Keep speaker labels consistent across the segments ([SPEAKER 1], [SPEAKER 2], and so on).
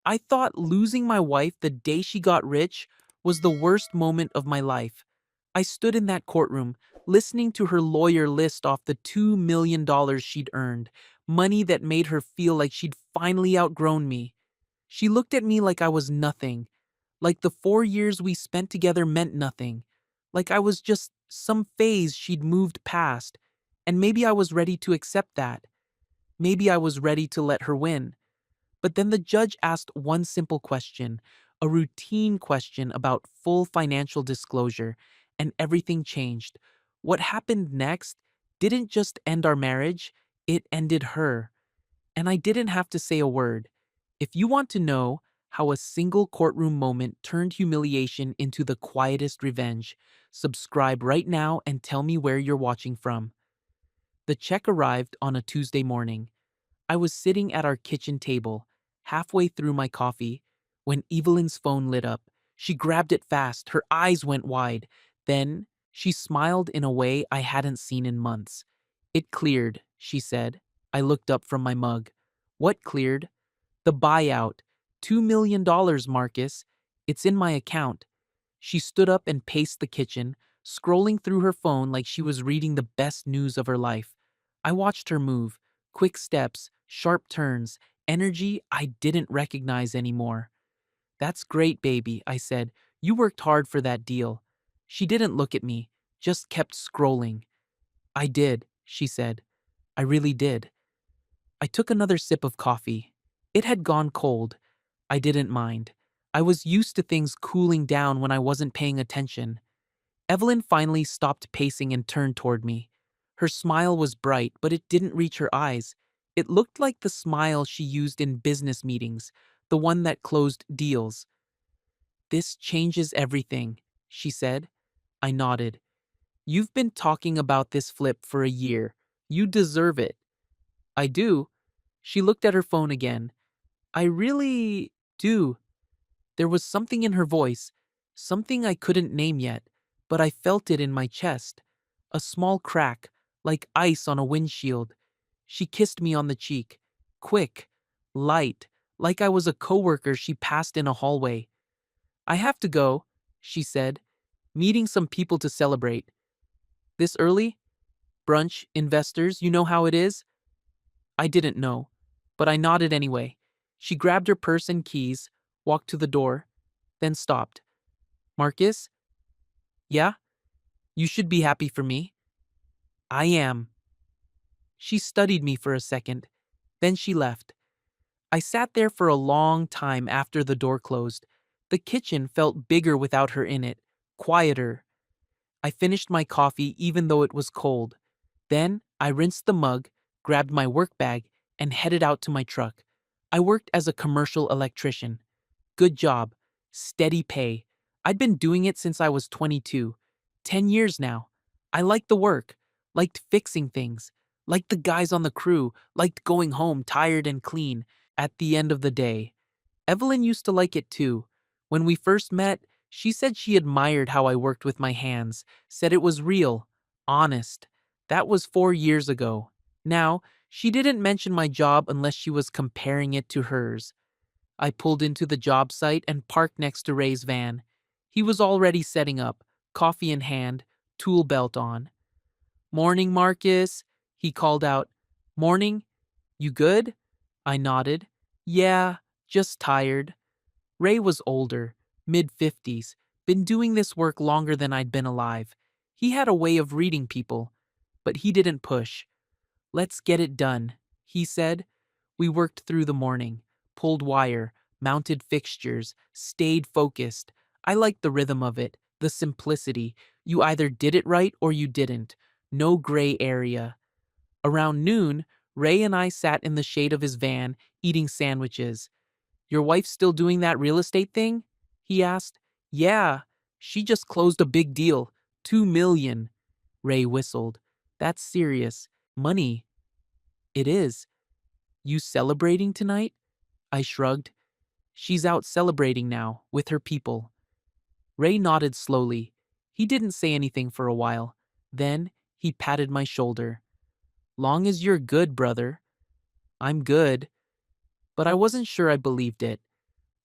[SPEAKER 1] I thought losing my wife the day she got rich was the worst moment of my life. I stood in that courtroom, listening to her lawyer list off the $2 million she'd earned, money that made her feel like she'd finally outgrown me. She looked at me like I was nothing, like the 4 years we spent together meant nothing, like I was just some phase she'd moved past, and maybe I was ready to accept that. Maybe I was ready to let her win. But then the judge asked one simple question, a routine question about full financial disclosure, and everything changed. What happened next didn't just end our marriage, it ended her. And I didn't have to say a word. If you want to know how a single courtroom moment turned humiliation into the quietest revenge, subscribe right now and tell me where you're watching from. The check arrived on a Tuesday morning. I was sitting at our kitchen table, halfway through my coffee, when Evelyn's phone lit up. She grabbed it fast, her eyes went wide. Then, she smiled in a way I hadn't seen in months. "It cleared," she said. I looked up from my mug. "What cleared?" "The buyout. $2 million, Marcus. It's in my account." She stood up and paced the kitchen, scrolling through her phone like she was reading the best news of her life. I watched her move, quick steps, sharp turns, energy I didn't recognize anymore. "That's great, baby," I said. "You worked hard for that deal." She didn't look at me, just kept scrolling. "I did," she said. "I really did." I took another sip of coffee. It had gone cold. I didn't mind. I was used to things cooling down when I wasn't paying attention. Evelyn finally stopped pacing and turned toward me. Her smile was bright, but it didn't reach her eyes. It looked like the smile she used in business meetings, the one that closed deals. "This changes everything," she said. I nodded. "You've been talking about this flip for a year. You deserve it." "I do." She looked at her phone again. "I really do." There was something in her voice, something I couldn't name yet, but I felt it in my chest. A small crack, like ice on a windshield. She kissed me on the cheek. Quick, light, like I was a coworker she passed in a hallway. "I have to go," she said, "meeting some people to celebrate." "This early?" "Brunch, investors, you know how it is." I didn't know, but I nodded anyway. She grabbed her purse and keys, walked to the door, then stopped. "Marcus?" "Yeah? You should be happy for me." "I am." She studied me for a second, then she left. I sat there for a long time after the door closed. The kitchen felt bigger without her in it, quieter. I finished my coffee even though it was cold. Then I rinsed the mug, grabbed my work bag, and headed out to my truck. I worked as a commercial electrician. Good job. Steady pay. I'd been doing it since I was 22. 10 years now. I liked the work. Liked fixing things. Liked the guys on the crew. Liked going home tired and clean at the end of the day. Evelyn used to like it too. When we first met, she said she admired how I worked with my hands, said it was real, honest. That was 4 years ago. Now, she didn't mention my job unless she was comparing it to hers. I pulled into the job site and parked next to Ray's van. He was already setting up, coffee in hand, tool belt on. "Morning, Marcus," he called out. "Morning. You good?" I nodded. "Yeah, just tired." Ray was older, mid-50s, been doing this work longer than I'd been alive. He had a way of reading people, but he didn't push. "Let's get it done," he said. We worked through the morning, pulled wire, mounted fixtures, stayed focused. I liked the rhythm of it, the simplicity. You either did it right or you didn't. No gray area. Around noon, Ray and I sat in the shade of his van, eating sandwiches. "Your wife still doing that real estate thing?" he asked. "Yeah, she just closed a big deal. 2 million. Ray whistled. "That's serious. Money." "It is." "You celebrating tonight?" I shrugged. "She's out celebrating now, with her people." Ray nodded slowly. He didn't say anything for a while. Then, he patted my shoulder. "Long as you're good, brother." "I'm good." But I wasn't sure I believed it.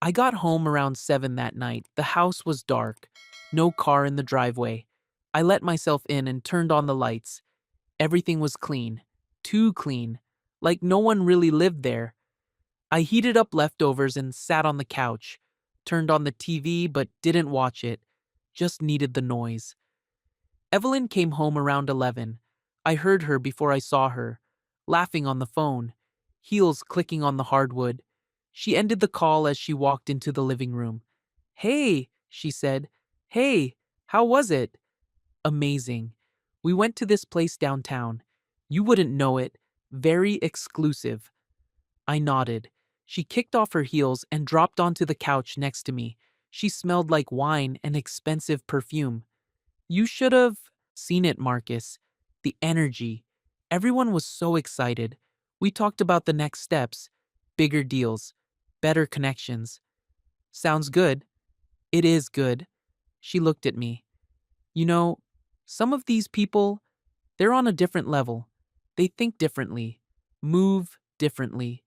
[SPEAKER 1] I got home around 7 that night. The house was dark. No car in the driveway. I let myself in and turned on the lights. Everything was clean. Too clean. Like no one really lived there. I heated up leftovers and sat on the couch. Turned on the TV but didn't watch it. Just needed the noise. Evelyn came home around 11. I heard her before I saw her, laughing on the phone, heels clicking on the hardwood. She ended the call as she walked into the living room. "Hey," she said. "Hey, how was it?" "Amazing. We went to this place downtown. You wouldn't know it. Very exclusive." I nodded. She kicked off her heels and dropped onto the couch next to me. She smelled like wine and expensive perfume. "You should have seen it, Marcus. The energy. Everyone was so excited. We talked about the next steps, bigger deals, better connections." "Sounds good." "It is good." She looked at me. "You know, some of these people, they're on a different level. They think differently, move differently."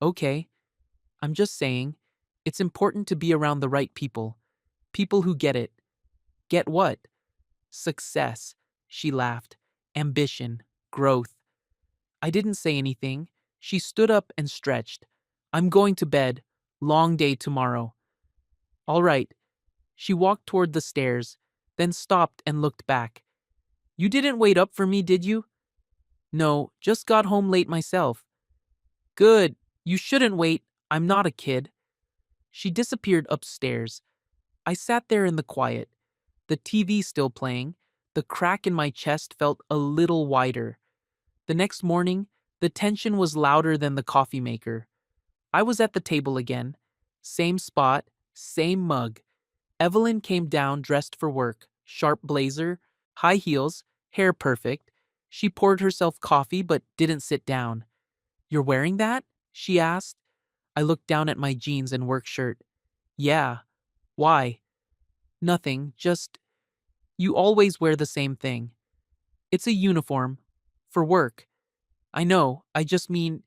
[SPEAKER 1] "Okay, I'm just saying, it's important to be around the right people. People who get it." "Get what?" "Success." She laughed. "Ambition. Growth." I didn't say anything. She stood up and stretched. "I'm going to bed. Long day tomorrow." "All right." She walked toward the stairs, then stopped and looked back. "You didn't wait up for me, did you?" "No, just got home late myself." "Good. You shouldn't wait. I'm not a kid." She disappeared upstairs. I sat there in the quiet. The TV still playing. The crack in my chest felt a little wider. The next morning, the tension was louder than the coffee maker. I was at the table again. Same spot, same mug. Evelyn came down dressed for work, sharp blazer, high heels, hair perfect. She poured herself coffee but didn't sit down. "You're wearing that?" she asked. I looked down at my jeans and work shirt. "Yeah. Why?" "Nothing, just you always wear the same thing." "It's a uniform. For work." "I know, I just mean,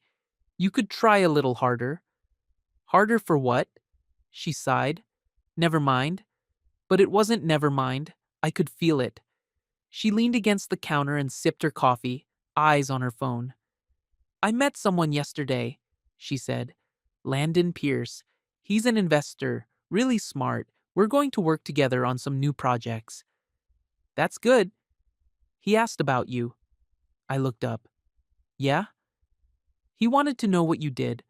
[SPEAKER 1] you could try a little harder." "Harder for what?" She sighed. "Never mind." But it wasn't never mind. I could feel it. She leaned against the counter and sipped her coffee, eyes on her phone. "I met someone yesterday," she said. "Landon Pierce. He's an investor, really smart. We're going to work together on some new projects." "That's good." "He asked about you." I looked up. "Yeah?" "He wanted to know what you did.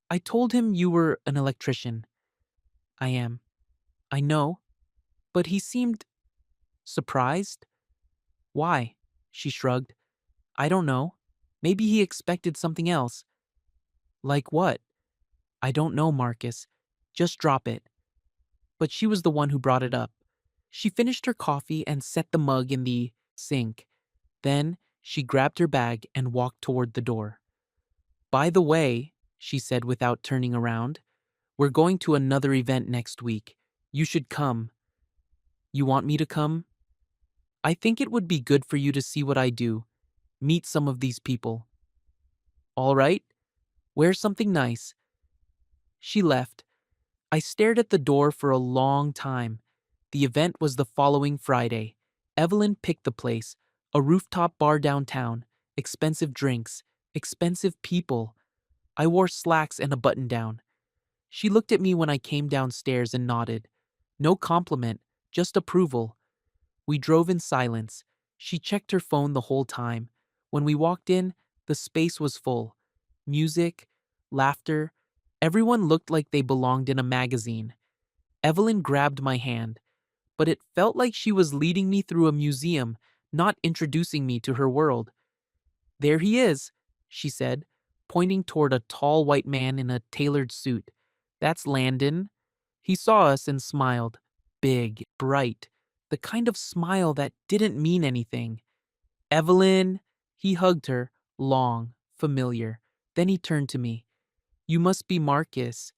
[SPEAKER 1] I told him you were an electrician." "I am." "I know." But he seemed surprised. "Why?" She shrugged. "I don't know. Maybe he expected something else." "Like what?" "I don't know, Marcus. Just drop it." But she was the one who brought it up. She finished her coffee and set the mug in the sink. Then she grabbed her bag and walked toward the door. "By the way," she said without turning around, "we're going to another event next week. You should come." "You want me to come?" "I think it would be good for you to see what I do. Meet some of these people." "All right. Wear something nice." She left. I stared at the door for a long time. The event was the following Friday. Evelyn picked the place, a rooftop bar downtown, expensive drinks, expensive people. I wore slacks and a button-down. She looked at me when I came downstairs and nodded. No compliment, just approval. We drove in silence. She checked her phone the whole time. When we walked in, the space was full. Music, laughter. Everyone looked like they belonged in a magazine. Evelyn grabbed my hand, but it felt like she was leading me through a museum, not introducing me to her world. "There he is," she said, pointing toward a tall white man in a tailored suit. "That's Landon." He saw us and smiled. Big, bright, the kind of smile that didn't mean anything. "Evelyn." He hugged her, long, familiar. Then he turned to me. "You must be Marcus."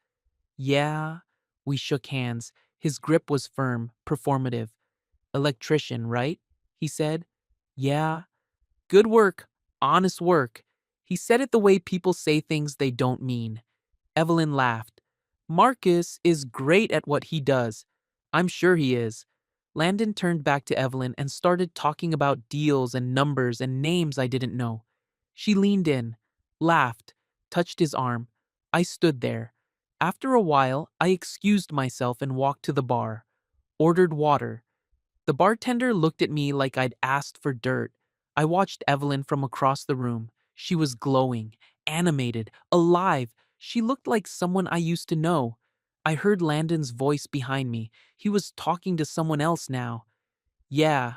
[SPEAKER 1] "Yeah." We shook hands. His grip was firm, performative. "Electrician, right?" he said. "Yeah." "Good work. Honest work." He said it the way people say things they don't mean. Evelyn laughed. Marcus is great at what he does. I'm sure he is. Landon turned back to Evelyn and started talking about deals and numbers and names I didn't know. She leaned in, laughed, touched his arm. I stood there. After a while, I excused myself and walked to the bar, ordered water. The bartender looked at me like I'd asked for dirt. I watched Evelyn from across the room. She was glowing, animated, alive. She looked like someone I used to know. I heard Landon's voice behind me. He was talking to someone else now. Yeah,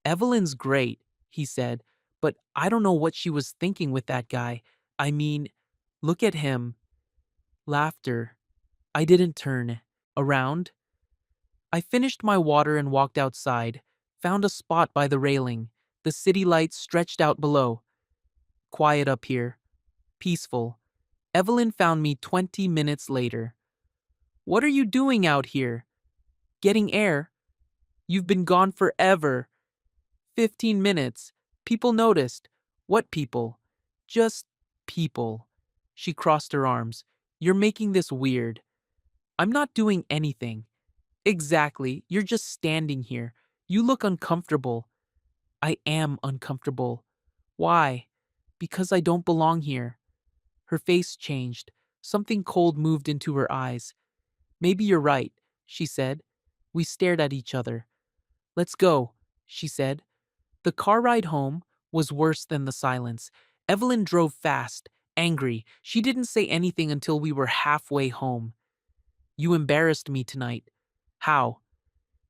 [SPEAKER 1] Evelyn's great, he said, but I don't know what she was thinking with that guy. I mean, look at him. Laughter. I didn't turn around. I finished my water and walked outside, found a spot by the railing. The city lights stretched out below. Quiet up here. Peaceful. Evelyn found me 20 minutes later. What are you doing out here? Getting air. You've been gone forever. 15 minutes. People noticed. What people? Just people. She crossed her arms. You're making this weird. I'm not doing anything. Exactly. You're just standing here. You look uncomfortable. I am uncomfortable. Why? Because I don't belong here. Her face changed. Something cold moved into her eyes. Maybe you're right, she said. We stared at each other. Let's go, she said. The car ride home was worse than the silence. Evelyn drove fast, angry. She didn't say anything until we were halfway home. You embarrassed me tonight. How?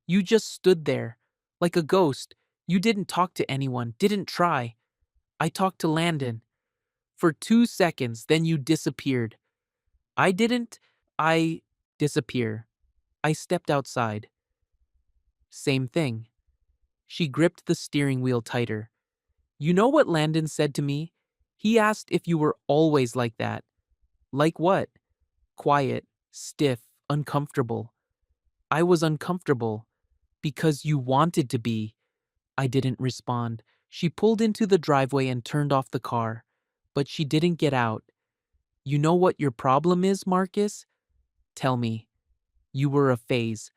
[SPEAKER 1] You just stood there, like a ghost. You didn't talk to anyone, didn't try. I talked to Landon. For 2 seconds, then you disappeared. I didn't. I disappear. I stepped outside. Same thing. She gripped the steering wheel tighter. You know what Landon said to me? He asked if you were always like that. Like what? Quiet, stiff, uncomfortable. I was uncomfortable. Because you wanted to be. I didn't respond. She pulled into the driveway and turned off the car. But she didn't get out. You know what your problem is, Marcus? Tell me. You were a phase.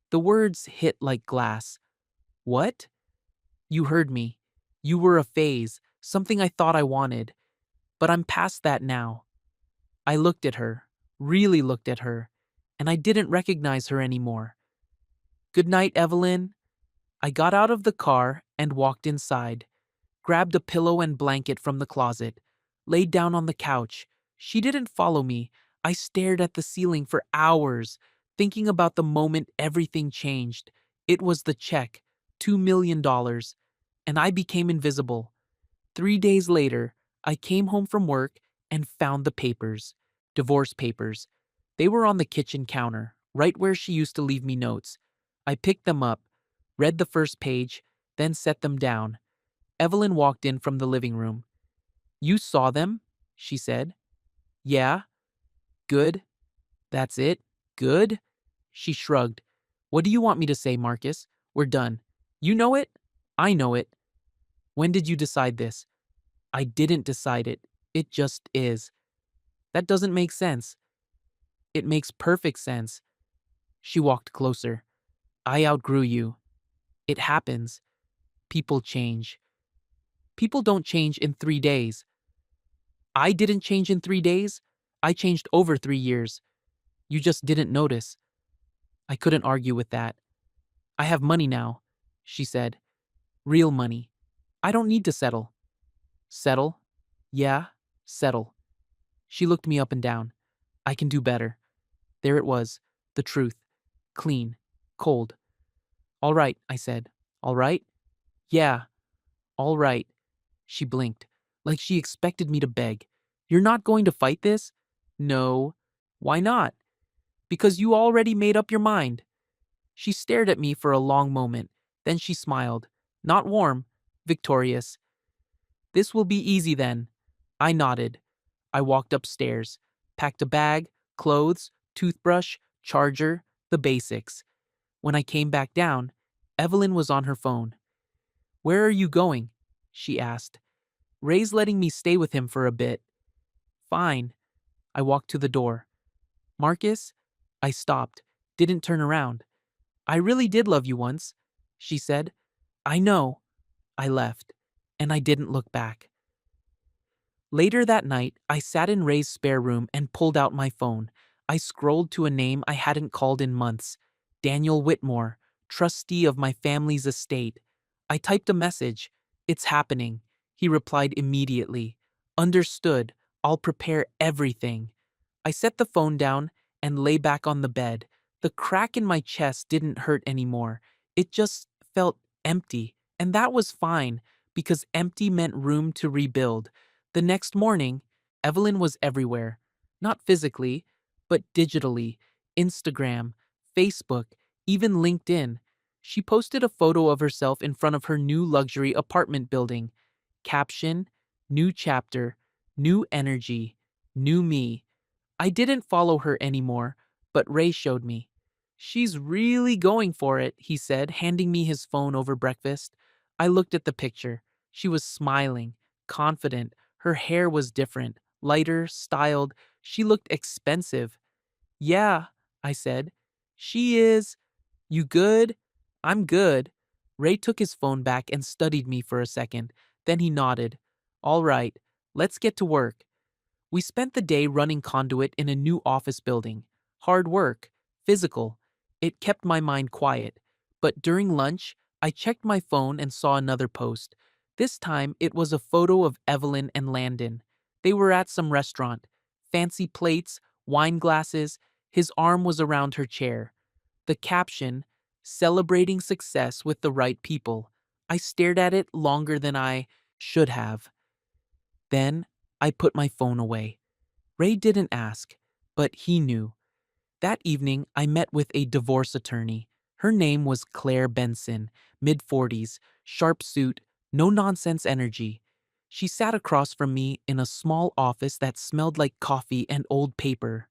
[SPEAKER 1] The words hit like glass. What? You heard me. You were a phase, something I thought I wanted. But I'm past that now. I looked at her, really looked at her, and I didn't recognize her anymore. Good night, Evelyn. I got out of the car and walked inside, grabbed a pillow and blanket from the closet, laid down on the couch. She didn't follow me. I stared at the ceiling for hours, thinking about the moment everything changed. It was the check, $2 million, and I became invisible. 3 days later, I came home from work and found the papers, divorce papers. They were on the kitchen counter, right where she used to leave me notes. I picked them up, read the first page, then set them down. Evelyn walked in from the living room. You saw them? She said. Yeah. Good. That's it? Good? She shrugged. What do you want me to say, Marcus? We're done. You know it? I know it. When did you decide this? I didn't decide it. It just is. That doesn't make sense. It makes perfect sense. She walked closer. I outgrew you. It happens. People change. People don't change in 3 days. I didn't change in 3 days. I changed over 3 years. You just didn't notice. I couldn't argue with that. I have money now, she said. Real money. I don't need to settle. Settle? Yeah, settle. She looked me up and down. I can do better. There it was, the truth. Clean. Cold. All right, I said. All right? Yeah. All right. She blinked, like she expected me to beg. You're not going to fight this? No. Why not? Because you already made up your mind. She stared at me for a long moment. Then she smiled. Not warm, victorious. This will be easy then. I nodded. I walked upstairs, packed a bag, clothes, toothbrush, charger, the basics. When I came back down, Evelyn was on her phone. Where are you going? She asked. Ray's letting me stay with him for a bit. Fine. I walked to the door. Marcus, I stopped, didn't turn around. I really did love you once, she said. I know. I left, and I didn't look back. Later that night, I sat in Ray's spare room and pulled out my phone. I scrolled to a name I hadn't called in months: Daniel Whitmore, trustee of my family's estate. I typed a message. It's happening. He replied immediately. Understood. I'll prepare everything. I set the phone down and lay back on the bed. The crack in my chest didn't hurt anymore. It just felt empty. And that was fine, because empty meant room to rebuild. The next morning, Evelyn was everywhere. Not physically, but digitally. Instagram, Facebook, even LinkedIn. She posted a photo of herself in front of her new luxury apartment building. Caption: New chapter, new energy, new me. I didn't follow her anymore, but Ray showed me. She's really going for it, he said, handing me his phone over breakfast. I looked at the picture. She was smiling, confident. Her hair was different, lighter, styled. She looked expensive. Yeah, I said. She is. You good? I'm good. Ray took his phone back and studied me for a second. Then he nodded. All right, let's get to work. We spent the day running conduit in a new office building. Hard work, physical. It kept my mind quiet. But during lunch, I checked my phone and saw another post. This time, it was a photo of Evelyn and Landon. They were at some restaurant. Fancy plates, wine glasses. His arm was around her chair. The caption: Celebrating success with the right people. I stared at it longer than I should have. Then I put my phone away. Ray didn't ask, but he knew. That evening, I met with a divorce attorney. Her name was Claire Benson, mid-40s, sharp suit, no-nonsense energy. She sat across from me in a small office that smelled like coffee and old paper.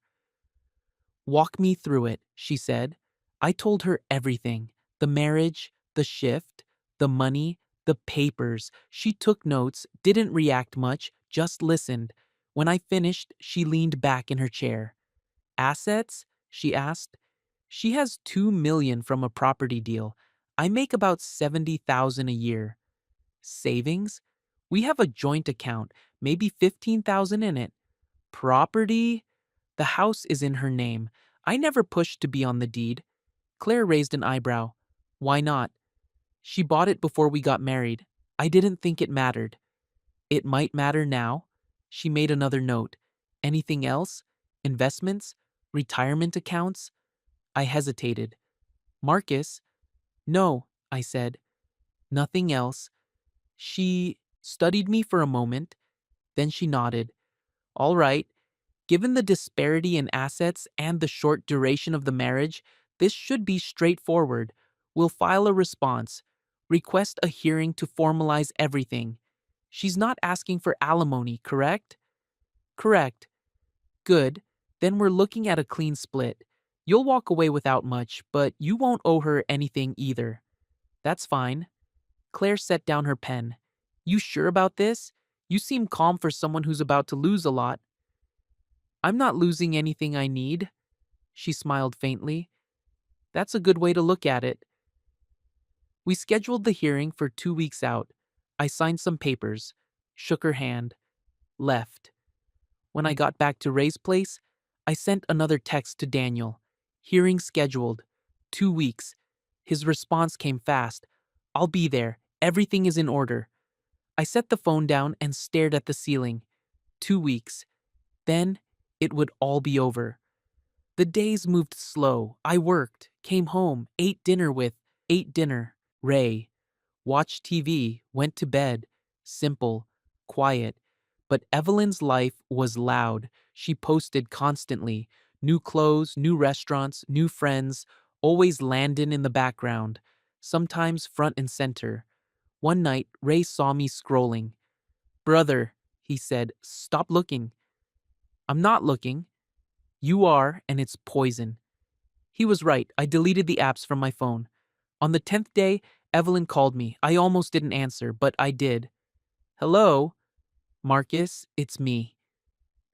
[SPEAKER 1] Walk me through it, she said. I told her everything: the marriage, the shift, the money, the papers. She took notes, didn't react much, just listened. When I finished, she leaned back in her chair. Assets? She asked. She has 2 million from a property deal. I make about 70,000 a year. Savings? We have a joint account, maybe 15,000 in it. Property? The house is in her name. I never pushed to be on the deed. Claire raised an eyebrow. Why not? She bought it before we got married. I didn't think it mattered. It might matter now. She made another note. Anything else? Investments? Retirement accounts? I hesitated. Marcus? No, I said. Nothing else. She studied me for a moment. Then she nodded. All right. Given the disparity in assets and the short duration of the marriage, this should be straightforward. We'll file a response. Request a hearing to formalize everything. She's not asking for alimony, correct? Correct. Good. Then we're looking at a clean split. You'll walk away without much, but you won't owe her anything either. That's fine. Claire set down her pen. You sure about this? You seem calm for someone who's about to lose a lot. I'm not losing anything I need. She smiled faintly. That's a good way to look at it. We scheduled the hearing for 2 weeks out. I signed some papers, shook her hand, left. When I got back to Ray's place, I sent another text to Daniel. Hearing scheduled. 2 weeks. His response came fast. I'll be there. Everything is in order. I set the phone down and stared at the ceiling. 2 weeks. Then it would all be over. The days moved slow. I worked, came home, ate dinner, Ray, watched TV, went to bed. Simple, quiet. But Evelyn's life was loud. She posted constantly. New clothes, new restaurants, new friends, always Landon in the background, sometimes front and center. One night, Ray saw me scrolling. Brother, he said, stop looking. I'm not looking. You are, and it's poison. He was right. I deleted the apps from my phone. On the 10th day, Evelyn called me. I almost didn't answer, but I did. Hello? Marcus, it's me.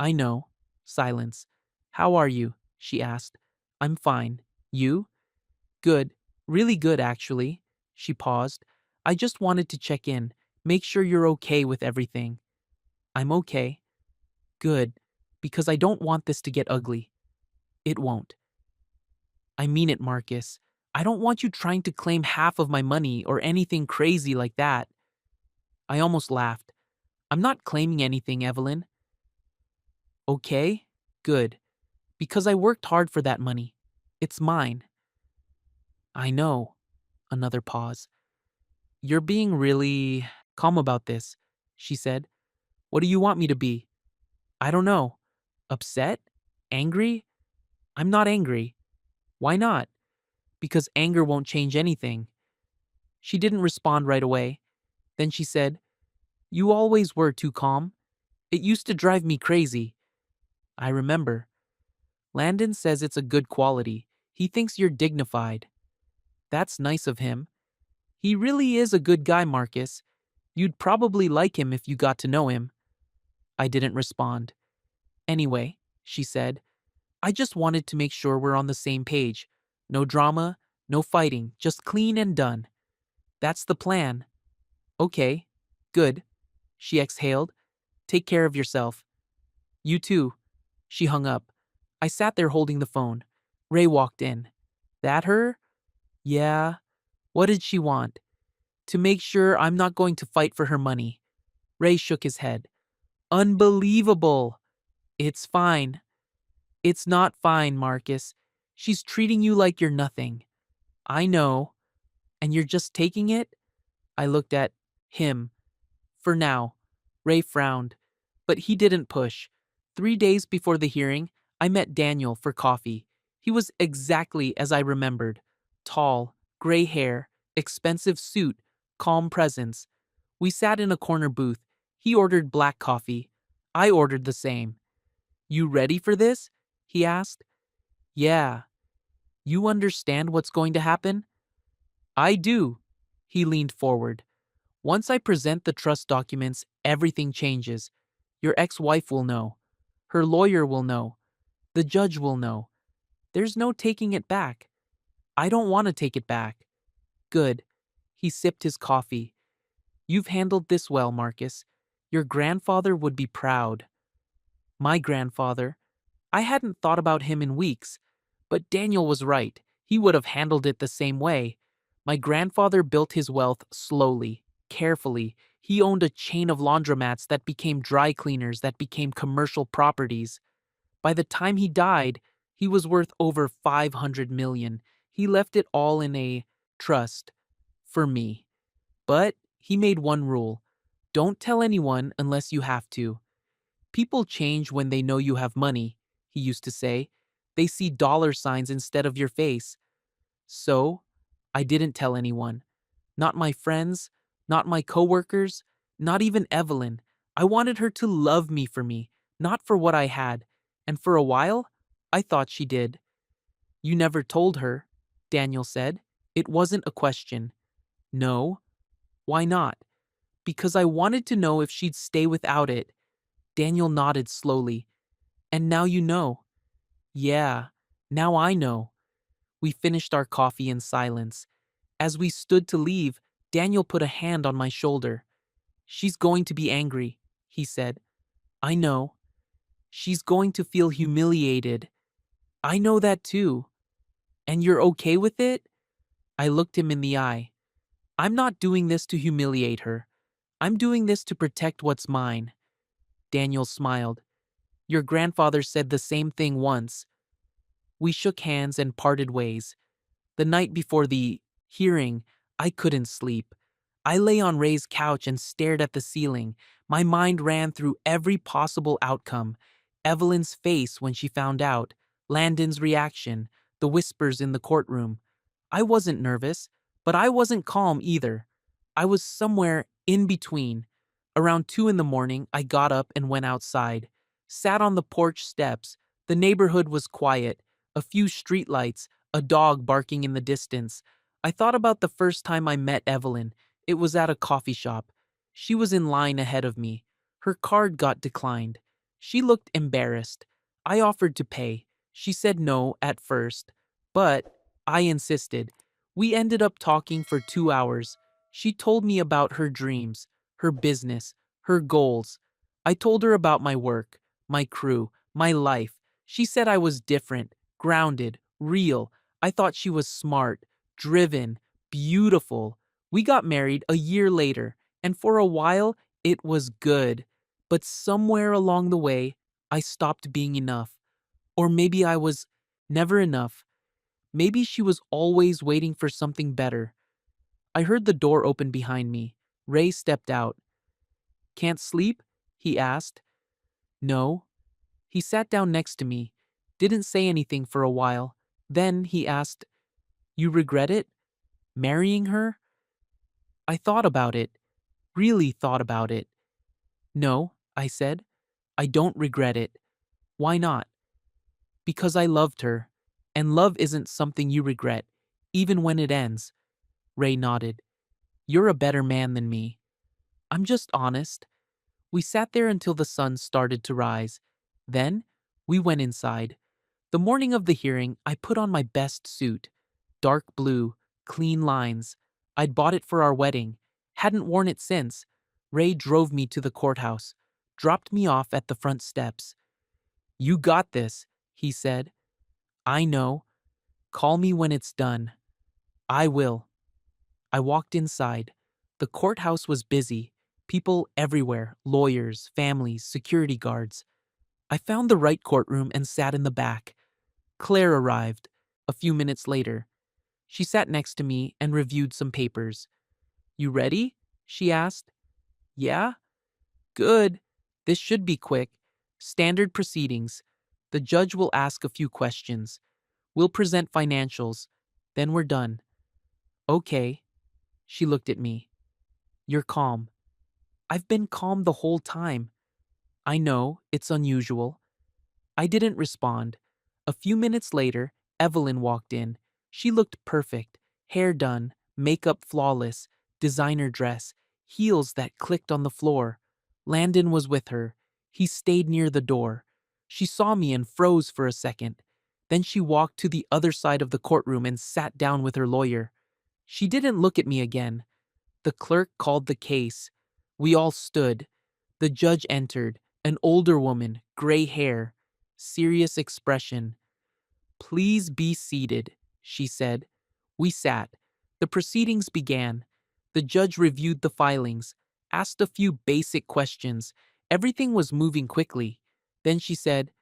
[SPEAKER 1] I know. Silence. How are you? She asked. I'm fine. You? Good. Really good, actually. She paused. I just wanted to check in, make sure you're okay with everything. I'm okay. Good. Because I don't want this to get ugly. It won't. I mean it, Marcus. I don't want you trying to claim half of my money or anything crazy like that. I almost laughed. I'm not claiming anything, Evelyn. Okay? Good. Because I worked hard for that money. It's mine. I know. Another pause. You're being really calm about this, she said. What do you want me to be? I don't know. Upset? Angry? I'm not angry. Why not? Because anger won't change anything. She didn't respond right away. Then she said, You always were too calm. It used to drive me crazy. I remember. Landon says it's a good quality. He thinks you're dignified. That's nice of him. He really is a good guy, Marcus. You'd probably like him if you got to know him. I didn't respond. Anyway, she said, I just wanted to make sure we're on the same page. No drama, no fighting, just clean and done. That's the plan. Okay, good. She exhaled. Take care of yourself. You too. She hung up. I sat there holding the phone. Ray walked in. That her? Yeah. What did she want? To make sure I'm not going to fight for her money. Ray shook his head. Unbelievable. It's fine. It's not fine, Marcus. She's treating you like you're nothing. I know. And you're just taking it? I looked at him. For now. Ray frowned. But he didn't push. 3 days before the hearing, I met Daniel for coffee. He was exactly as I remembered. Tall, gray hair, expensive suit, calm presence. We sat in a corner booth. He ordered black coffee. I ordered the same. You ready for this? He asked. Yeah. You understand what's going to happen? I do. He leaned forward. Once I present the trust documents, everything changes. Your ex-wife will know. Her lawyer will know. The judge will know. There's no taking it back. I don't want to take it back. Good. He sipped his coffee. You've handled this well, Marcus. Your grandfather would be proud. My grandfather. I hadn't thought about him in weeks. But Daniel was right. He would have handled it the same way. My grandfather built his wealth slowly, carefully. He owned a chain of laundromats that became dry cleaners that became commercial properties. By the time he died, he was worth over 500 million. He left it all in a trust for me. But he made one rule. Don't tell anyone unless you have to. People change when they know you have money, he used to say. They see dollar signs instead of your face. So, I didn't tell anyone. Not my friends, not my coworkers, not even Evelyn. I wanted her to love me for me, not for what I had. And for a while, I thought she did. You never told her, Daniel said. It wasn't a question. No. Why not? Because I wanted to know if she'd stay without it. Daniel nodded slowly. And now you know. Yeah, now I know. We finished our coffee in silence. As we stood to leave, Daniel put a hand on my shoulder. She's going to be angry, he said. I know. She's going to feel humiliated. I know that too. And you're okay with it? I looked him in the eye. I'm not doing this to humiliate her. I'm doing this to protect what's mine. Daniel smiled. Your grandfather said the same thing once. We shook hands and parted ways. The night before the hearing, I couldn't sleep. I lay on Ray's couch and stared at the ceiling. My mind ran through every possible outcome. Evelyn's face when she found out, Landon's reaction, the whispers in the courtroom. I wasn't nervous, but I wasn't calm either. I was somewhere in between. Around 2 in the morning, I got up and went outside. Sat on the porch steps. The neighborhood was quiet. A few streetlights, a dog barking in the distance. I thought about the first time I met Evelyn. It was at a coffee shop. She was in line ahead of me. Her card got declined. She looked embarrassed. I offered to pay. She said no at first, but I insisted. We ended up talking for 2 hours. She told me about her dreams, her business, her goals. I told her about my work, my crew, my life. She said I was different, grounded, real. I thought she was smart, driven, beautiful. We got married a year later, and for a while, it was good. But somewhere along the way, I stopped being enough. Or maybe I was never enough. Maybe she was always waiting for something better. I heard the door open behind me. Ray stepped out. "Can't sleep?" he asked. "No." He sat down next to me, didn't say anything for a while. Then he asked, "You regret it? Marrying her?" I thought about it, really thought about it. "No," I said. "I don't regret it." "Why not?" "Because I loved her, and love isn't something you regret, even when it ends." Ray nodded. "You're a better man than me." "I'm just honest." We sat there until the sun started to rise. Then, we went inside. The morning of the hearing, I put on my best suit. Dark blue, clean lines. I'd bought it for our wedding. Hadn't worn it since. Ray drove me to the courthouse, dropped me off at the front steps. "You got this," he said. "I know. Call me when it's done." "I will." I walked inside. The courthouse was busy. People everywhere, lawyers, families, security guards. I found the right courtroom and sat in the back. Claire arrived a few minutes later. She sat next to me and reviewed some papers. "You ready?" she asked. "Yeah?" "Good. This should be quick. Standard proceedings. The judge will ask a few questions. We'll present financials. Then we're done." "Okay." She looked at me. "You're calm." "I've been calm the whole time." "I know, it's unusual." I didn't respond. A few minutes later, Evelyn walked in. She looked perfect. Hair done, makeup flawless, designer dress, heels that clicked on the floor. Landon was with her. He stayed near the door. She saw me and froze for a second. Then she walked to the other side of the courtroom and sat down with her lawyer. She didn't look at me again. The clerk called the case. We all stood. The judge entered, an older woman, gray hair, serious expression. "Please be seated," she said. We sat. The proceedings began. The judge reviewed the filings, asked a few basic questions. Everything was moving quickly. Then she said,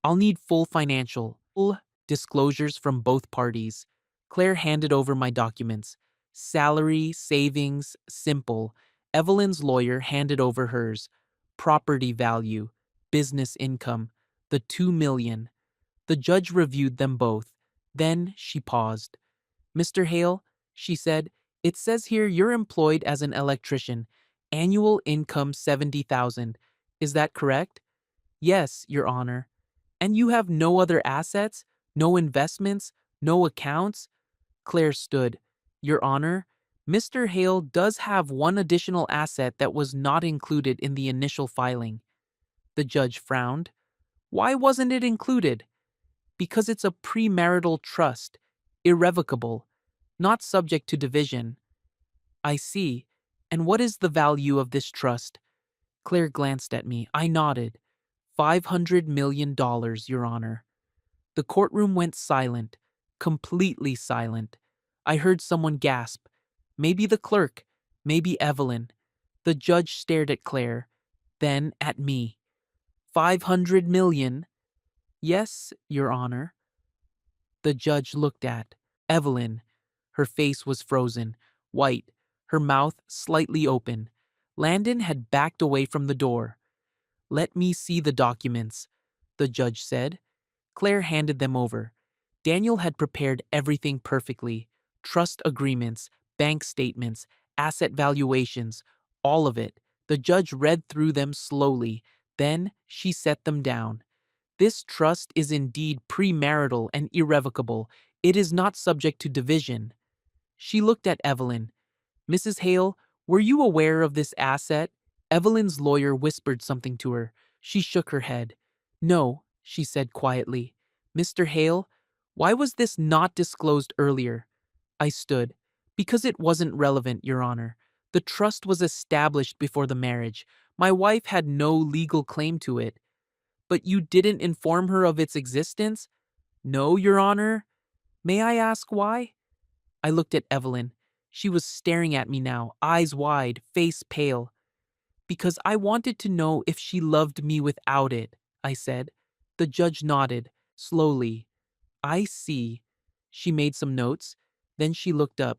[SPEAKER 1] "I'll need full disclosures from both parties." Claire handed over my documents. Salary, savings, simple. Evelyn's lawyer handed over hers. Property value, business income, the 2 million. The judge reviewed them both. Then she paused. "Mr. Hale," she said, "it says here you're employed as an electrician. Annual income 70,000. Is that correct?" "Yes, Your Honor." "And you have no other assets? No investments? No accounts?" Claire stood. "Your Honor, Mr. Hale does have one additional asset that was not included in the initial filing." The judge frowned. "Why wasn't it included?" "Because it's a premarital trust, irrevocable, not subject to division." "I see. And what is the value of this trust?" Claire glanced at me. I nodded. $500 million, Your Honor." The courtroom went silent, completely silent. I heard someone gasp. Maybe the clerk, maybe Evelyn. The judge stared at Claire, then at me. 500 million? Yes, Your Honor. The judge looked at Evelyn. Her face was frozen, white, her mouth slightly open. Landon had backed away from the door. "Let me see the documents," the judge said. Claire handed them over. Daniel had prepared everything perfectly. Trust agreements, bank statements, asset valuations, all of it. The judge read through them slowly. Then she set them down. "This trust is indeed premarital and irrevocable. It is not subject to division." She looked at Evelyn. "Mrs. Hale, were you aware of this asset?" Evelyn's lawyer whispered something to her. She shook her head. "No," she said quietly. Mr. Hale, why was this not disclosed earlier? I stood. Because it wasn't relevant, Your Honor. The trust was established before the marriage. My wife had no legal claim to it. But you didn't inform her of its existence? No, Your Honor. May I ask why? I looked at Evelyn. She was staring at me now, eyes wide, face pale. Because I wanted to know if she loved me without it, I said. The judge nodded, slowly. I see. She made some notes. Then she looked up.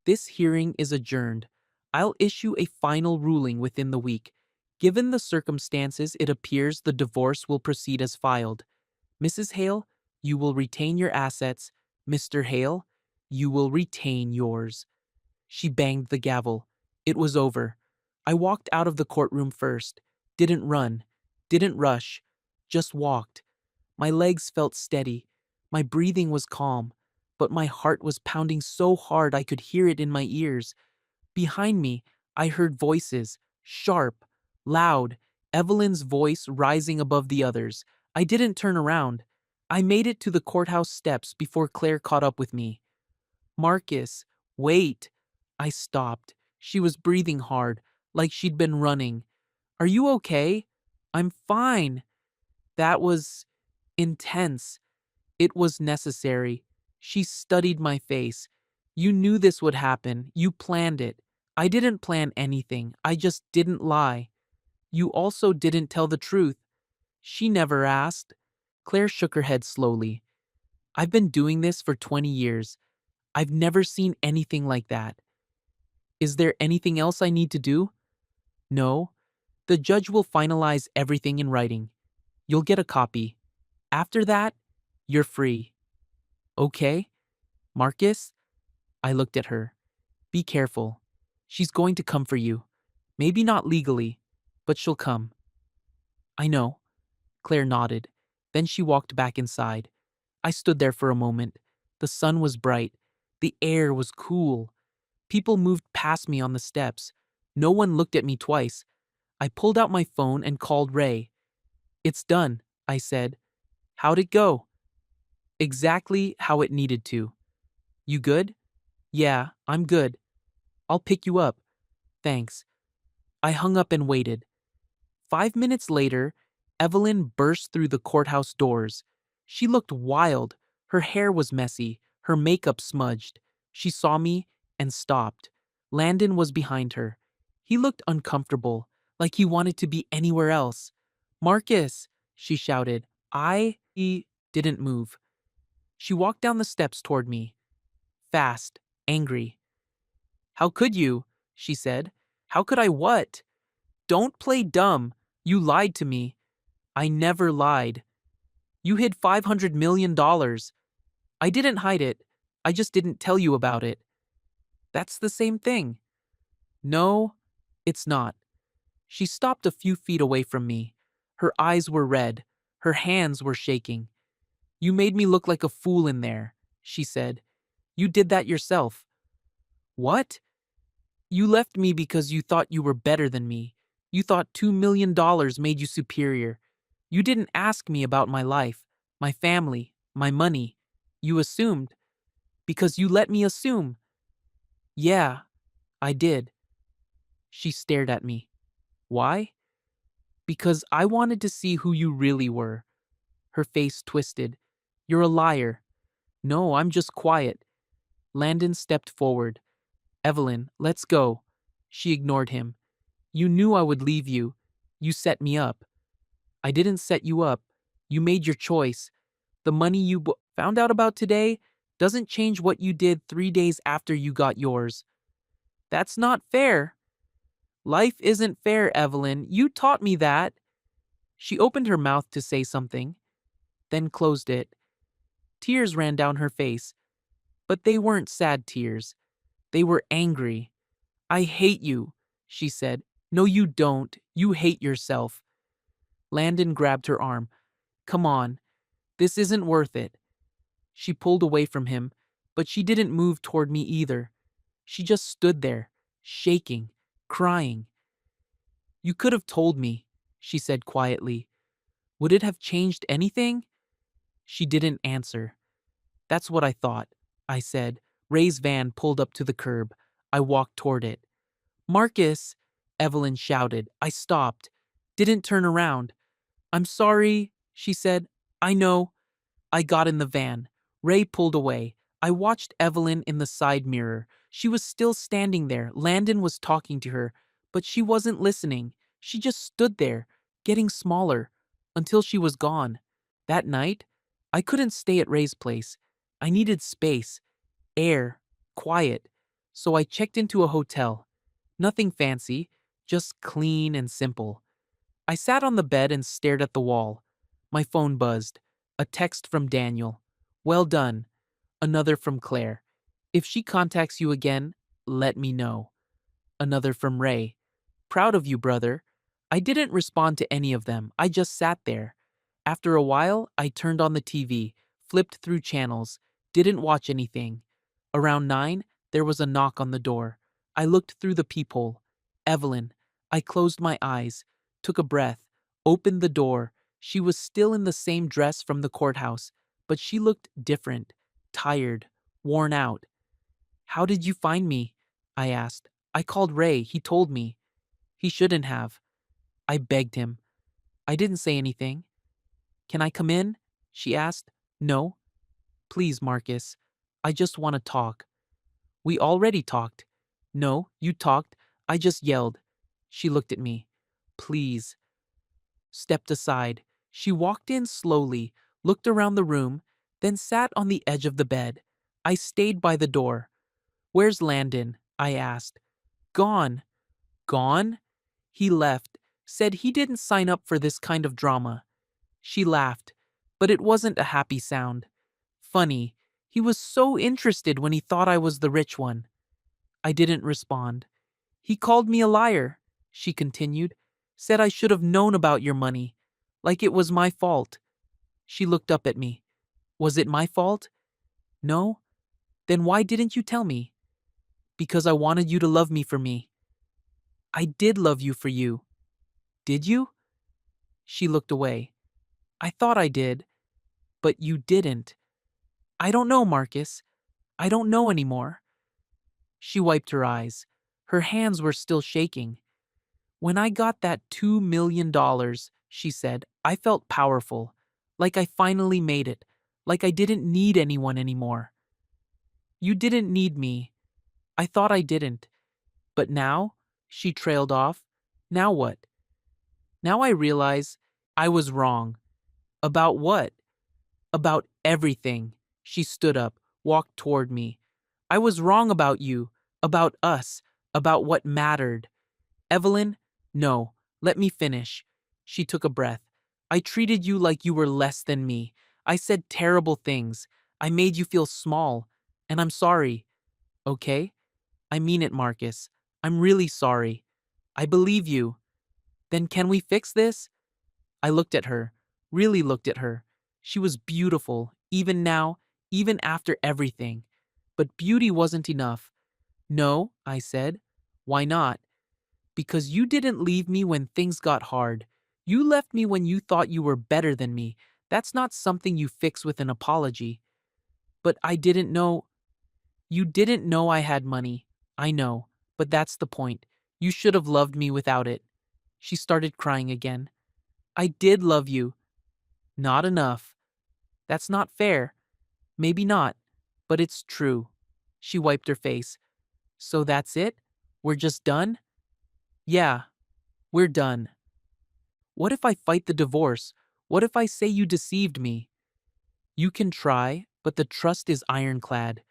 [SPEAKER 1] This hearing is adjourned. I'll issue a final ruling within the week. Given the circumstances, it appears the divorce will proceed as filed. Mrs. Hale, you will retain your assets. Mr. Hale, you will retain yours. She banged the gavel. It was over. I walked out of the courtroom first. Didn't run. Didn't rush. Just walked. My legs felt steady. My breathing was calm. But my heart was pounding so hard I could hear it in my ears. Behind me, I heard voices. Sharp. Loud. Evelyn's voice rising above the others. I didn't turn around. I made it to the courthouse steps before Claire caught up with me. Marcus, wait. I stopped. She was breathing hard, like she'd been running. Are you okay? I'm fine. That was intense. It was necessary. She studied my face. You knew this would happen. You planned it. I didn't plan anything. I just didn't lie. You also didn't tell the truth. She never asked. Claire shook her head slowly. I've been doing this for 20 years. I've never seen anything like that. Is there anything else I need to do? No. The judge will finalize everything in writing. You'll get a copy. After that, you're free. Okay? Marcus? I looked at her. Be careful. She's going to come for you. Maybe not legally, but she'll come. I know. Claire nodded. Then she walked back inside. I stood there for a moment. The sun was bright. The air was cool. People moved past me on the steps. No one looked at me twice. I pulled out my phone and called Ray. It's done, I said. How'd it go? Exactly how it needed to. You good? Yeah, I'm good. I'll pick you up. Thanks. I hung up and waited. 5 minutes later, Evelyn burst through the courthouse doors. She looked wild. Her hair was messy, her makeup smudged. She saw me and stopped. Landon was behind her. He looked uncomfortable, like he wanted to be anywhere else. Marcus, she shouted. He didn't move. She walked down the steps toward me. Fast, angry. How could you? She said. How could I what? Don't play dumb. You lied to me. I never lied. You hid $500 million. I didn't hide it. I just didn't tell you about it. That's the same thing. No, it's not. She stopped a few feet away from me. Her eyes were red. Her hands were shaking. You made me look like a fool in there, she said. You did that yourself. What? You left me because you thought you were better than me. You thought $2 million made you superior. You didn't ask me about my life, my family, my money. You assumed. Because you let me assume. Yeah, I did. She stared at me. Why? Because I wanted to see who you really were. Her face twisted. You're a liar. No, I'm just quiet. Landon stepped forward. Evelyn, let's go. She ignored him. You knew I would leave you. You set me up. I didn't set you up. You made your choice. The money you found out about today doesn't change what you did 3 days after you got yours. That's not fair. Life isn't fair, Evelyn. You taught me that. She opened her mouth to say something, then closed it. Tears ran down her face, but they weren't sad tears. They were angry. I hate you, she said. No, you don't. You hate yourself. Landon grabbed her arm. Come on. This isn't worth it. She pulled away from him, but she didn't move toward me either. She just stood there, shaking, crying. You could have told me, she said quietly. Would it have changed anything? She didn't answer. That's what I thought, I said. Ray's van pulled up to the curb. I walked toward it. Marcus, Evelyn shouted. I stopped. Didn't turn around. I'm sorry, she said. I know. I got in the van. Ray pulled away. I watched Evelyn in the side mirror. She was still standing there. Landon was talking to her, but she wasn't listening. She just stood there, getting smaller, until she was gone. That night, I couldn't stay at Ray's place. I needed space, air, quiet. So I checked into a hotel. Nothing fancy, just clean and simple. I sat on the bed and stared at the wall. My phone buzzed. A text from Daniel. Well done. Another from Claire. If she contacts you again, let me know. Another from Ray. Proud of you, brother. I didn't respond to any of them. I just sat there. After a while, I turned on the TV, flipped through channels, didn't watch anything. Around 9, there was a knock on the door. I looked through the peephole. Evelyn. I closed my eyes, took a breath, opened the door. She was still in the same dress from the courthouse, but she looked different, tired, worn out. How did you find me? I asked. I called Ray. He told me. He shouldn't have. I begged him. I didn't say anything. Can I come in? She asked. No. Please, Marcus. I just want to talk. We already talked. No, you talked. I just yelled. She looked at me. Please. Stepped aside. She walked in slowly, looked around the room, then sat on the edge of the bed. I stayed by the door. Where's Landon? I asked. Gone. Gone? He left, said he didn't sign up for this kind of drama. She laughed, but it wasn't a happy sound. Funny, he was so interested when he thought I was the rich one. I didn't respond. He called me a liar, she continued, said I should have known about your money, like it was my fault. She looked up at me. Was it my fault? No? Then why didn't you tell me? Because I wanted you to love me for me. I did love you for you. Did you? She looked away. I thought I did, but you didn't. I don't know, Marcus. I don't know anymore. She wiped her eyes. Her hands were still shaking. When I got that $2 million, she said, I felt powerful, like I finally made it, like I didn't need anyone anymore. You didn't need me. I thought I didn't. But now, she trailed off, now what? Now I realize I was wrong. About what? About everything. She stood up, walked toward me. I was wrong about you, about us, about what mattered. Evelyn, no, let me finish. She took a breath. I treated you like you were less than me. I said terrible things. I made you feel small. And I'm sorry. Okay? I mean it, Marcus. I'm really sorry. I believe you. Then can we fix this? I looked at her, really looked at her. She was beautiful, even now, even after everything. But beauty wasn't enough. No, I said. Why not? Because you didn't leave me when things got hard. You left me when you thought you were better than me. That's not something you fix with an apology. But I didn't know. You didn't know I had money. I know, but that's the point. You should have loved me without it. She started crying again. I did love you. Not enough. That's not fair. Maybe not, but it's true. She wiped her face. So that's it? We're just done? Yeah, we're done. What if I fight the divorce? What if I say you deceived me? You can try, but the trust is ironclad,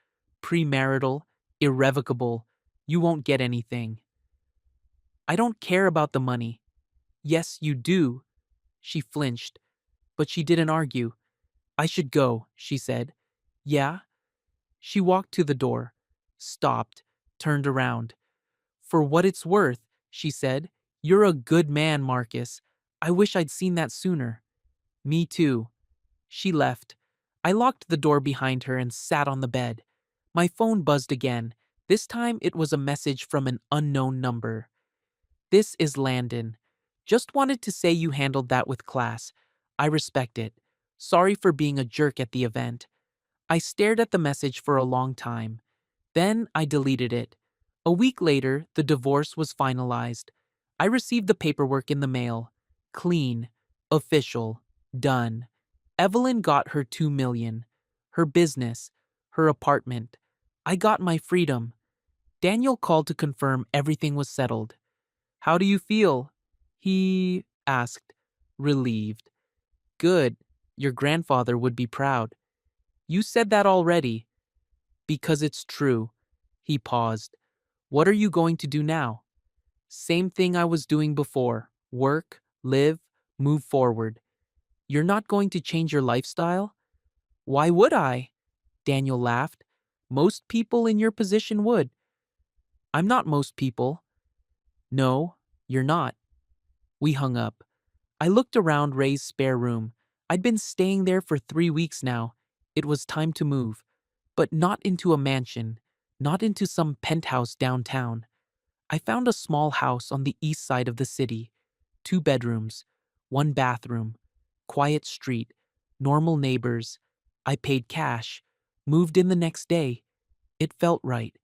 [SPEAKER 1] premarital, irrevocable. You won't get anything. I don't care about the money. Yes, you do. She flinched, but she didn't argue. I should go, she said. Yeah? She walked to the door, stopped, turned around. For what it's worth, she said, you're a good man, Marcus. I wish I'd seen that sooner. Me too. She left. I locked the door behind her and sat on the bed. My phone buzzed again. This time it was a message from an unknown number. This is Landon. Just wanted to say you handled that with class. I respect it. Sorry for being a jerk at the event. I stared at the message for a long time. Then I deleted it. A week later, the divorce was finalized. I received the paperwork in the mail. Clean. Official. Done. Evelyn got her 2 million. Her business. Her apartment. I got my freedom. Daniel called to confirm everything was settled. How do you feel? He asked, relieved. Good. Your grandfather would be proud. You said that already. Because it's true. He paused. What are you going to do now? Same thing I was doing before. Work, live, move forward. You're not going to change your lifestyle? Why would I? Daniel laughed. Most people in your position would. I'm not most people. No, you're not. We hung up. I looked around Ray's spare room. I'd been staying there for 3 weeks now. It was time to move. But not into a mansion, not into some penthouse downtown. I found a small house on the east side of the city. 2 bedrooms, 1 bathroom, quiet street, normal neighbors. I paid cash, moved in the next day. It felt right.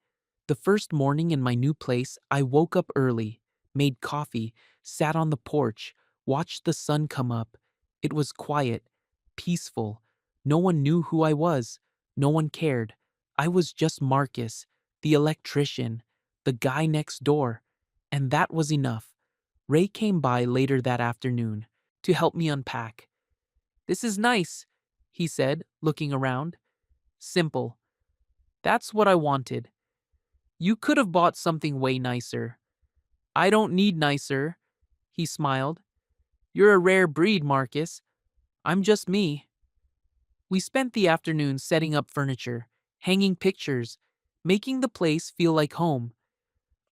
[SPEAKER 1] The first morning in my new place, I woke up early, made coffee, sat on the porch, watched the sun come up. It was quiet, peaceful. No one knew who I was. No one cared. I was just Marcus, the electrician, the guy next door. And that was enough. Ray came by later that afternoon to help me unpack. This is nice, he said, looking around. Simple. That's what I wanted. You could have bought something way nicer. I don't need nicer, he smiled. You're a rare breed, Marcus. I'm just me. We spent the afternoon setting up furniture, hanging pictures, making the place feel like home.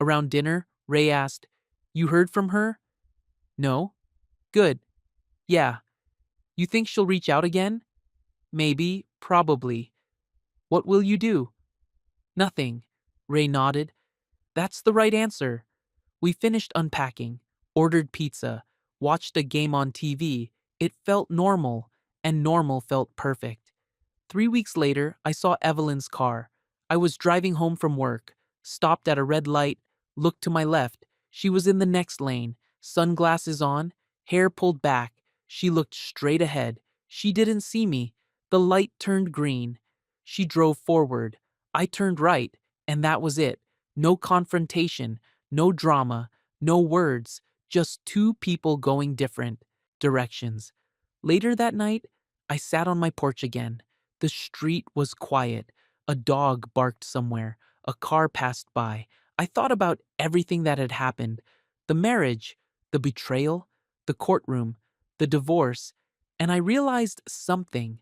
[SPEAKER 1] Around dinner, Ray asked, You heard from her? No? Good. Yeah. You think she'll reach out again? Maybe, probably. What will you do? Nothing. Ray nodded. That's the right answer. We finished unpacking, ordered pizza, watched a game on TV. It felt normal, and normal felt perfect. 3 weeks later, I saw Evelyn's car. I was driving home from work, stopped at a red light, looked to my left. She was in the next lane, sunglasses on, hair pulled back. She looked straight ahead. She didn't see me. The light turned green. She drove forward. I turned right, and that was it. No confrontation, no drama, no words, just 2 people going different directions. Later that night, I sat on my porch again. The street was quiet. A dog barked somewhere. A car passed by. I thought about everything that had happened. The marriage, the betrayal, the courtroom, the divorce, and I realized something.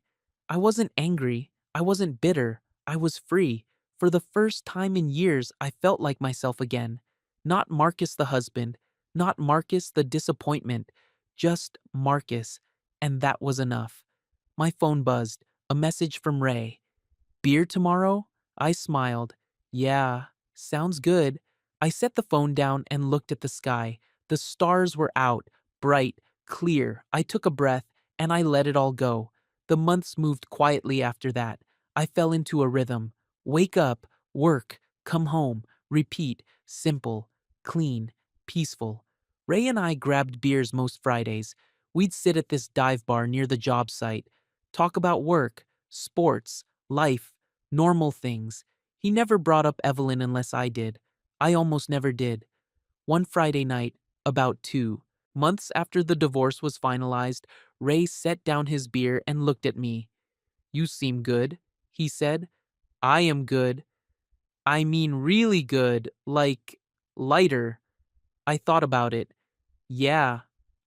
[SPEAKER 1] I wasn't angry. I wasn't bitter. I was free. For the first time in years, I felt like myself again. Not Marcus the husband, not Marcus the disappointment, just Marcus, and that was enough. My phone buzzed, a message from Ray. Beer tomorrow? I smiled. Yeah, sounds good. I set the phone down and looked at the sky. The stars were out, bright, clear. I took a breath and I let it all go. The months moved quietly after that. I fell into a rhythm. Wake up, work, come home, repeat, simple, clean, peaceful. Ray and I grabbed beers most Fridays. We'd sit at this dive bar near the job site, talk about work, sports, life, normal things. He never brought up Evelyn unless I did. I almost never did. One Friday night, about 2 months after the divorce was finalized, Ray set down his beer and looked at me. You seem good, he said. I am good. I mean really good, like lighter. I thought about it. Yeah,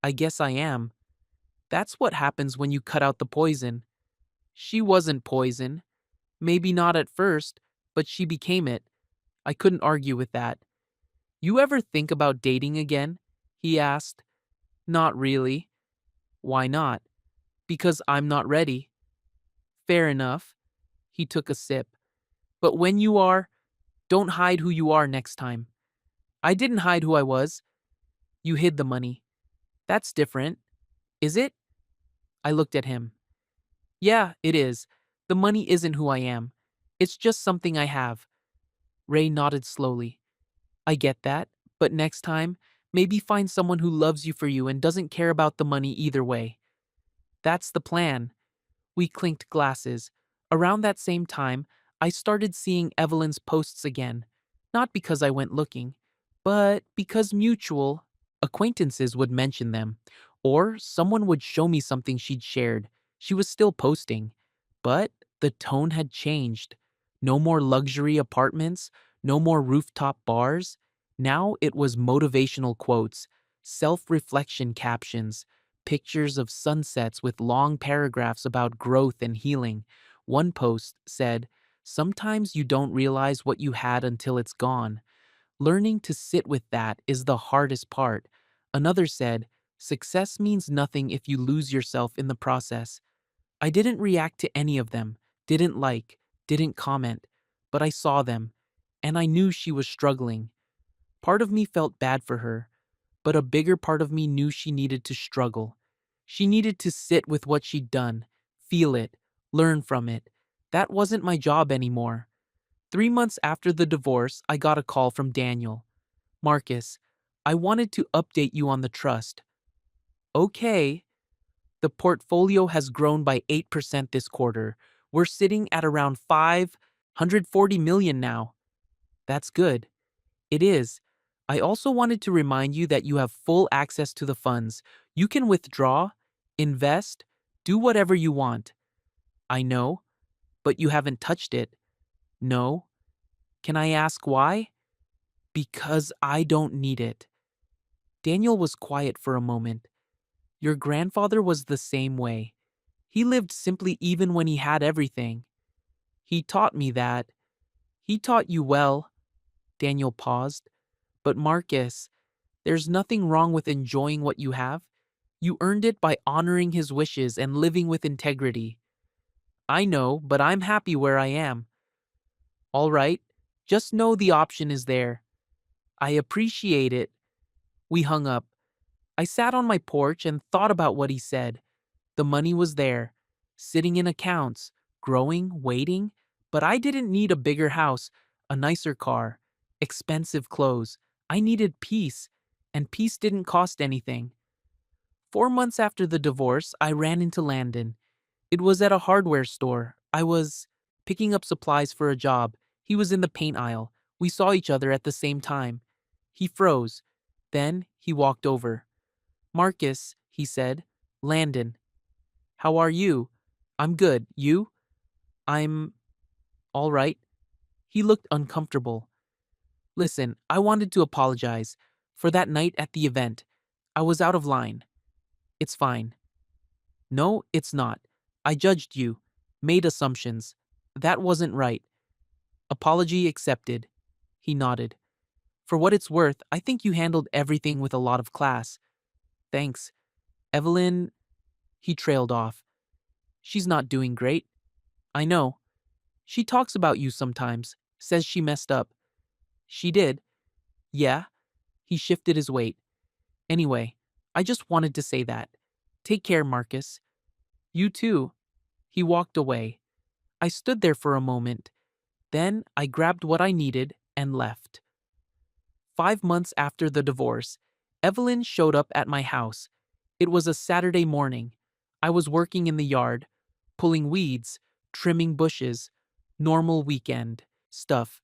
[SPEAKER 1] I guess I am. That's what happens when you cut out the poison. She wasn't poison. Maybe not at first, but she became it. I couldn't argue with that. You ever think about dating again? He asked. Not really. Why not? Because I'm not ready. Fair enough. He took a sip. But when you are, don't hide who you are next time. I didn't hide who I was. You hid the money. That's different. Is it? I looked at him. Yeah, it is. The money isn't who I am. It's just something I have. Ray nodded slowly. I get that, but next time, maybe find someone who loves you for you and doesn't care about the money either way. That's the plan. We clinked glasses. Around that same time, I started seeing Evelyn's posts again. Not because I went looking, but because mutual acquaintances would mention them, or someone would show me something she'd shared. She was still posting, but the tone had changed. No more luxury apartments, no more rooftop bars. Now it was motivational quotes, self reflection captions, pictures of sunsets with long paragraphs about growth and healing. One post said, "Sometimes you don't realize what you had until it's gone. Learning to sit with that is the hardest part." Another said, "Success means nothing if you lose yourself in the process." I didn't react to any of them, didn't like, didn't comment, but I saw them, and I knew she was struggling. Part of me felt bad for her, but a bigger part of me knew she needed to struggle. She needed to sit with what she'd done, feel it, learn from it. That wasn't my job anymore. 3 months after the divorce, I got a call from Daniel. "Marcus, I wanted to update you on the trust." "Okay." "The portfolio has grown by 8% this quarter. We're sitting at around 540 million now." "That's good." "It is. I also wanted to remind you that you have full access to the funds. You can withdraw, invest, do whatever you want." "I know, but you haven't touched it." "No." "Can I ask why?" "Because I don't need it." Daniel was quiet for a moment. "Your grandfather was the same way. He lived simply even when he had everything. He taught me that." "He taught you well." Daniel paused. "But Marcus, there's nothing wrong with enjoying what you have. You earned it by honoring his wishes and living with integrity." "I know, but I'm happy where I am." "All right, just know the option is there." "I appreciate it." We hung up. I sat on my porch and thought about what he said. The money was there, sitting in accounts, growing, waiting, but I didn't need a bigger house, a nicer car, expensive clothes. I needed peace, and peace didn't cost anything. 4 months after the divorce, I ran into Landon. It was at a hardware store. I was picking up supplies for a job. He was in the paint aisle. We saw each other at the same time. He froze. Then he walked over. "Marcus," he said. "Landon." "How are you?" "I'm good. You?" "I'm all right." He looked uncomfortable. "Listen, I wanted to apologize for that night at the event. I was out of line." "It's fine." "No, it's not. I judged you, made assumptions. That wasn't right." "Apology accepted." He nodded. "For what it's worth, I think you handled everything with a lot of class." "Thanks." "Evelyn," he trailed off. "She's not doing great." "I know. She talks about you sometimes, says she messed up." "She did." "Yeah." He shifted his weight. "Anyway, I just wanted to say that. Take care, Marcus." "You too." He walked away. I stood there for a moment. Then I grabbed what I needed and left. 5 months after the divorce, Evelyn showed up at my house. It was a Saturday morning. I was working in the yard, pulling weeds, trimming bushes, normal weekend stuff.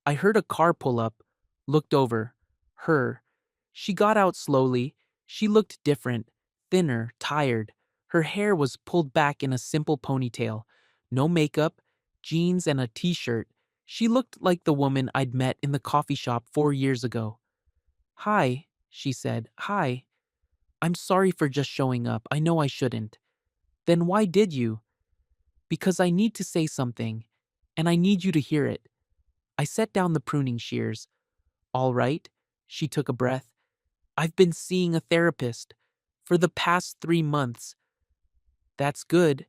[SPEAKER 1] I heard a car pull up, looked over. Her. She got out slowly. She looked different, thinner, tired. Her hair was pulled back in a simple ponytail. No makeup, jeans, and a t-shirt. She looked like the woman I'd met in the coffee shop 4 years ago. "Hi," she said. "Hi. I'm sorry for just showing up. I know I shouldn't." "Then why did you?" "Because I need to say something, and I need you to hear it." I set down the pruning shears. "All right." She took a breath. "I've been seeing a therapist for the past 3 months." "That's good."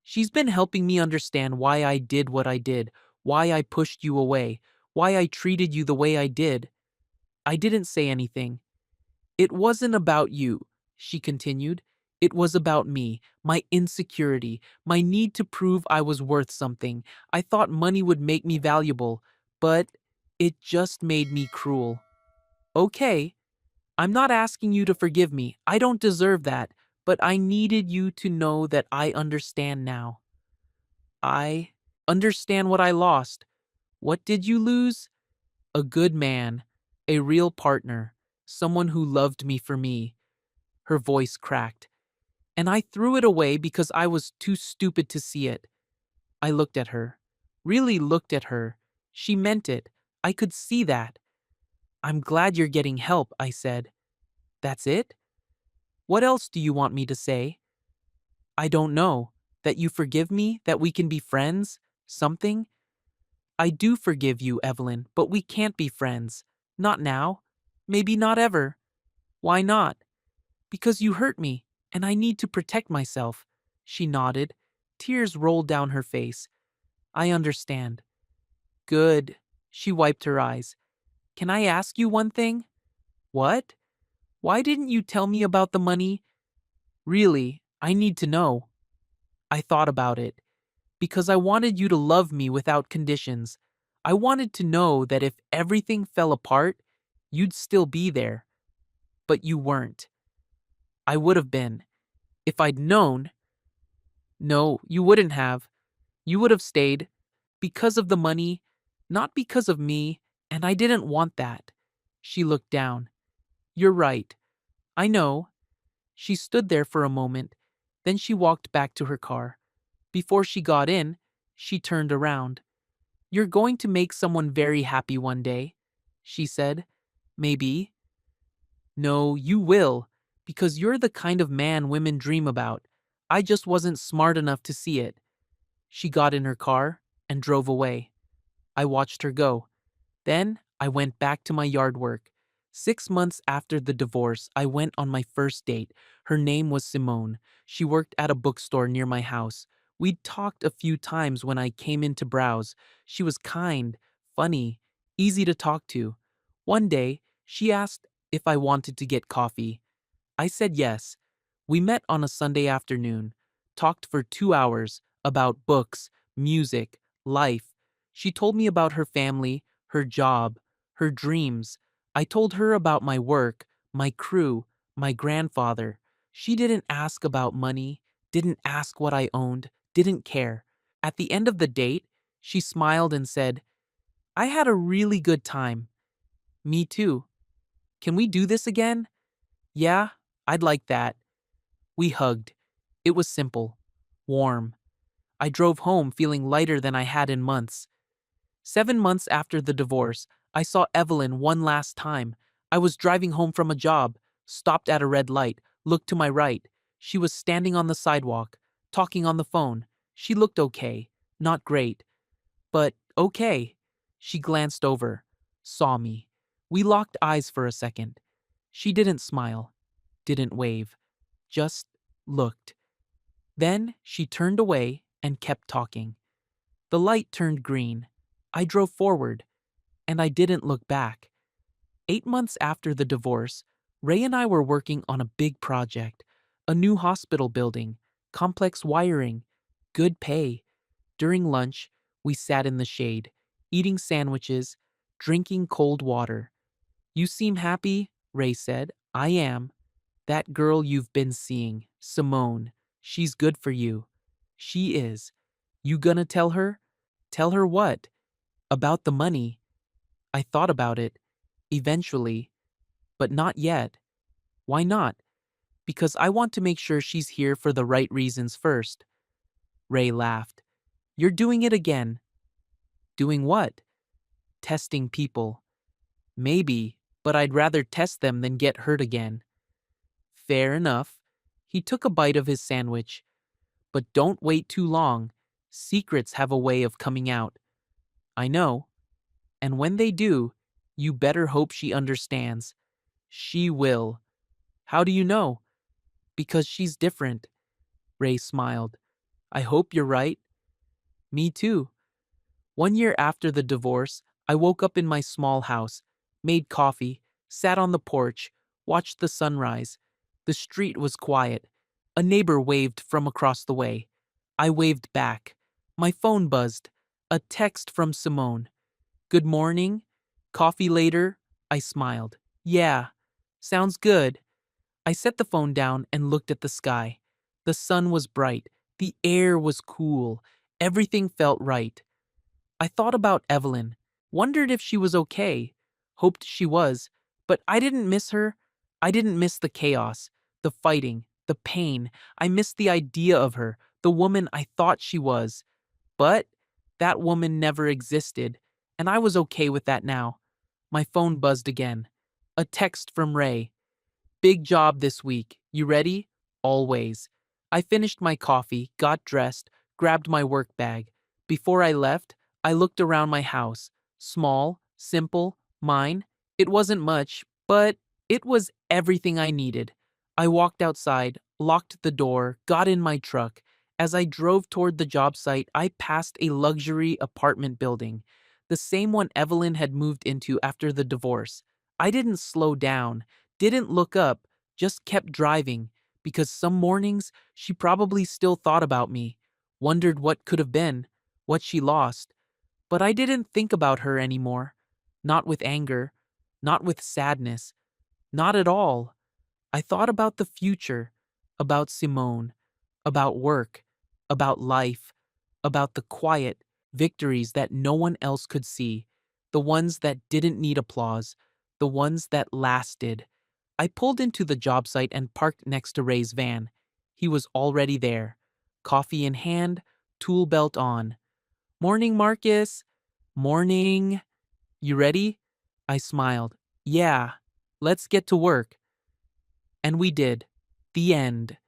[SPEAKER 1] "She's been helping me understand why I did what I did, why I pushed you away, why I treated you the way I did." I didn't say anything. "It wasn't about you," she continued. It was about me, my insecurity, my need to prove I was worth something. I thought money would make me valuable, but it just made me cruel. Okay, I'm not asking you to forgive me. I don't deserve that, but I needed you to know that I understand now. I understand what I lost. What did you lose? A good man, a real partner, someone who loved me for me. Her voice cracked, and I threw it away because I was too stupid to see it. I looked at her, really looked at her. She meant it. I could see that. I'm glad you're getting help, I said. That's it? What else do you want me to say? I don't know. That you forgive me? That we can be friends? Something? I do forgive you, Evelyn, but we can't be friends. Not now. Maybe not ever. Why not? Because you hurt me, and I need to protect myself. She nodded. Tears rolled down her face. I understand. Good. She wiped her eyes. Can I ask you one thing? What? Why didn't you tell me about the money? Really, I need to know. I thought about it. Because I wanted you to love me without conditions. I wanted to know that if everything fell apart, you'd still be there. But you weren't. I would have been. If I'd known. No, you wouldn't have. You would have stayed. Because of the money, not because of me, and I didn't want that. She looked down. You're right. I know. She stood there for a moment. Then she walked back to her car. Before she got in, she turned around. You're going to make someone very happy one day, she said. Maybe. No, you will, because you're the kind of man women dream about. I just wasn't smart enough to see it. She got in her car and drove away. I watched her go. Then I went back to my yard work. 6 months after the divorce, I went on my first date. Her name was Simone. She worked at a bookstore near my house. We'd talked a few times when I came in to browse. She was kind, funny, easy to talk to. One day, she asked if I wanted to get coffee. I said yes. We met on a Sunday afternoon, talked for 2 hours about books, music, life. She told me about her family, her job, her dreams. I told her about my work, my crew, my grandfather. She didn't ask about money, didn't ask what I owned, didn't care. At the end of the date, she smiled and said, I had a really good time. Me too. Can we do this again? Yeah, I'd like that. We hugged. It was simple, warm. I drove home feeling lighter than I had in months. 7 months after the divorce, I saw Evelyn one last time. I was driving home from a job, stopped at a red light, looked to my right. She was standing on the sidewalk, talking on the phone. She looked okay, not great, but okay. She glanced over, saw me. We locked eyes for a second. She didn't smile, didn't wave, just looked. Then she turned away and kept talking. The light turned green. I drove forward, and I didn't look back. 8 months after the divorce, Ray and I were working on a big project, a new hospital building, complex wiring, good pay. During lunch, we sat in the shade, eating sandwiches, drinking cold water. You seem happy, Ray said. I am. That girl you've been seeing, Simone, she's good for you. She is. You gonna tell her? Tell her what? About the money. I thought about it. Eventually. But not yet. Why not? Because I want to make sure she's here for the right reasons first. Ray laughed. You're doing it again. Doing what? Testing people. Maybe, but I'd rather test them than get hurt again. Fair enough. He took a bite of his sandwich. But don't wait too long. Secrets have a way of coming out. I know. And when they do, you better hope she understands. She will. How do you know? Because she's different. Ray smiled. I hope you're right. Me too. 1 year after the divorce, I woke up in my small house, made coffee, sat on the porch, watched the sunrise. The street was quiet. A neighbor waved from across the way. I waved back. My phone buzzed. A text from Simone. Good morning? Coffee later? I smiled. Yeah. Sounds good. I set the phone down and looked at the sky. The sun was bright. The air was cool. Everything felt right. I thought about Evelyn, wondered if she was okay, hoped she was, but I didn't miss her. I didn't miss the chaos, the fighting, the pain. I missed the idea of her, the woman I thought she was. But that woman never existed, and I was okay with that now. My phone buzzed again. A text from Ray. Big job this week. You ready? Always. I finished my coffee, got dressed, grabbed my work bag. Before I left, I looked around my house. Small, simple, mine. It wasn't much, but it was everything I needed. I walked outside, locked the door, got in my truck. As I drove toward the job site, I passed a luxury apartment building, the same one Evelyn had moved into after the divorce. I didn't slow down, didn't look up, just kept driving, because some mornings she probably still thought about me, wondered what could have been, what she lost. But I didn't think about her anymore. Not with anger, not with sadness, not at all. I thought about the future, about Simone, about work, about life, about the quiet victories that no one else could see, the ones that didn't need applause, the ones that lasted. I pulled into the job site and parked next to Ray's van. He was already there, coffee in hand, tool belt on. Morning, Marcus. Morning. You ready? I smiled. Yeah, let's get to work. And we did. The end.